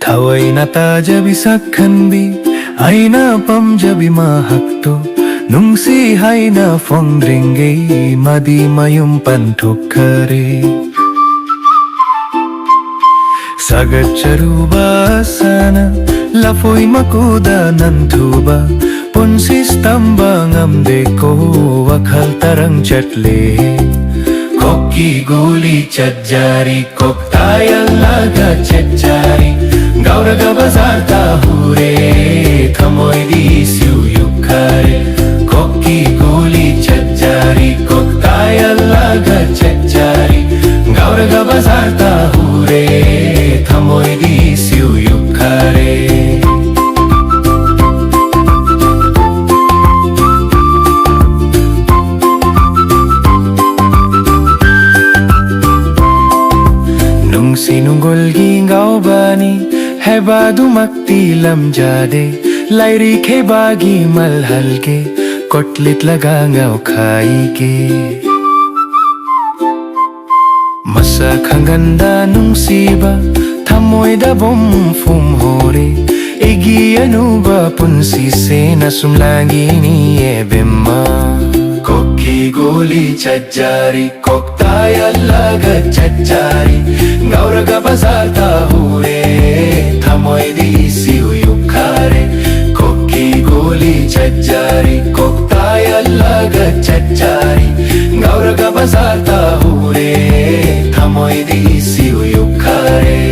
Thaway na ta jabi sakhanbi aina pam jabi mahakto nung si hay na fongdringe madi mayum panthukare sagat charuba sana lafoi makuda nanthuba punsis tamba ngamde ko wakhal tarang chatle kokki goli chajjari koktaya laga chajjari gauraga bazar ta hure thamoi di siu yukhare kokki goli chajjari koktaya laga chajjari gauraga bazar ta hure thamoi di siu yukhare nung sinunggol gingaw bani Hebadu makti lamjade Lairi ke bagi malhal ke Kotlit laga ngaw khai ke Masa khanganda nung siba Thamoy da bom fum hore Igi anuba punsi se nasumlangi ni ebema Kokki goli chajjari Koktaya laga chajjari Gauraga bazar ta hure Thamoy di siu yukhare Kokki goli chajjari Koktaya laga chajjari Gauraga bazar ta hure Thamoy di siu yukhare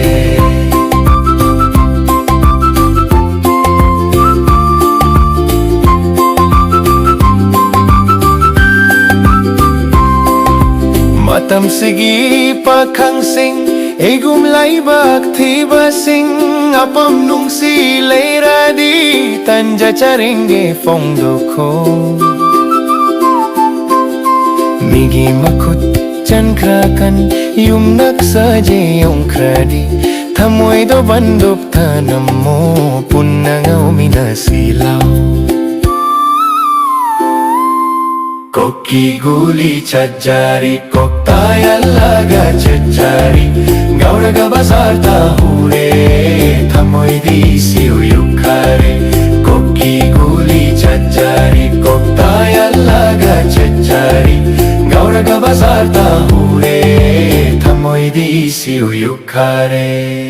Matam sigi pakhang sing Egum laibak thiba sing Apam nung si leira di Tanja charinge phong dokho Migi makut chan krakan Yum nak saje yung kradi Thamoy do bandup thanam mo Punnangaw minasilaw Kokki guli chajjari Koktaya laga chajjari Gauraga bazar ta hure Thamoy di siu yukhare Kokki guli chajjari Koktaya laga chajjari Gauraga bazar ta hure Thamoy di siu yukhare